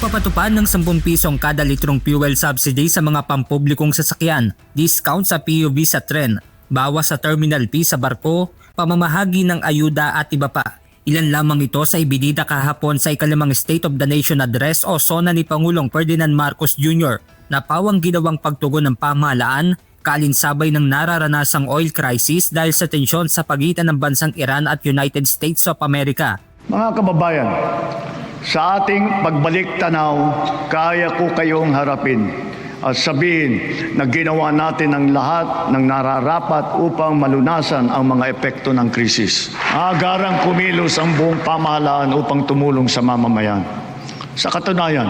Pagpapatupad ng 10 pisong kada litrong fuel subsidy sa mga pampublikong sasakyan, discount sa PUV sa tren, bawas sa terminal fee sa barko, pamamahagi ng ayuda at iba pa. Ilan lamang ito sa ibinida kahapon sa ikalimang State of the Nation Address o SONA ni Pangulong Ferdinand Marcos Jr. na pawang ginawang pagtugon ng pamahalaan kalinsabay ng nararanasang oil crisis dahil sa tensyon sa pagitan ng bansang Iran at United States of America. Mga kababayan, sa ating pagbalik tanaw, kaya ko kayong harapin at sabihin na ginawa natin ang lahat ng nararapat upang malunasan ang mga epekto ng krisis. Agarang kumilos ang buong pamahalaan upang tumulong sa mamamayan. Sa katunayan,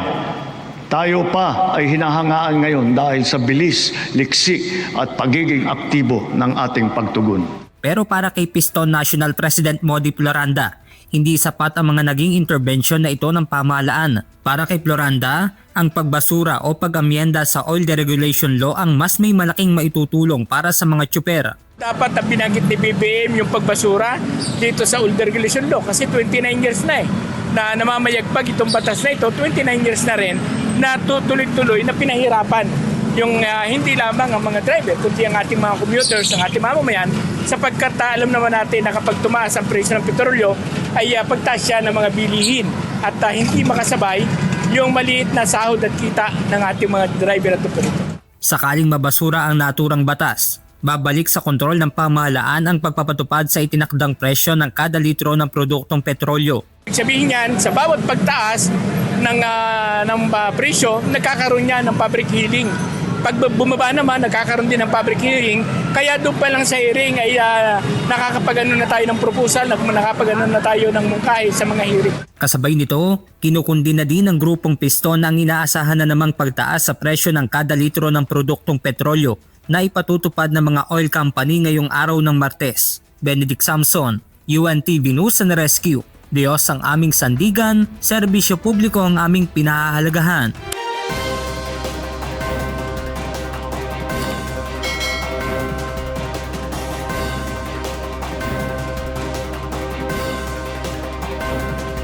tayo pa ay hinahangaan ngayon dahil sa bilis, liksi at pagiging aktibo ng ating pagtugon. Pero para kay Piston National President Modi Floranda, hindi sapat ang mga naging intervention na ito ng pamahalaan. Para kay Floranda, ang pagbasura o pag-amyenda sa Oil Deregulation Law ang mas may malaking maitutulong para sa mga tsuper. Dapat ang binanggit ni BBM yung pagbasura dito sa Oil Deregulation Law kasi 29 years na na namamayagpag itong batas na ito, 29 years na rin na tuloy-tuloy na pinahirapan yung hindi lamang ang mga driver kundi ang ating mga commuters, ang ating mamamayan sapagkat alam naman natin na kapag tumaas ang presyo ng petrolyo ay pagtaas siya ng mga bilihin at hindi makasabay yung maliit na sahod at kita ng ating mga driver at operator. Sakaling mabasura ang naturang batas, babalik sa kontrol ng pamahalaan ang pagpapatupad sa itinakdang presyo ng kada litro ng produktong petrolyo. Sabihin niyan, sa bawat pagtaas ng presyo, nagkakaroon niya ng public hearing. Pag bumaba naman, nagkakaroon din ng public hearing. Kaya doon pa lang sa hearing ay nakakapag-ano na tayo ng proposal, nakakapag-ano na tayo ng mungkahi sa mga hearing. Kasabay nito, kinukundi na din ng grupong Piston ang inaasahan na namang pagtaas sa presyo ng kada litro ng produktong petrolyo na ipatutupad ng mga oil company ngayong araw ng Martes. Benedict Samson, UNTV News and Rescue. Diyos ang aming sandigan, serbisyo publiko ang aming pinahahalagahan.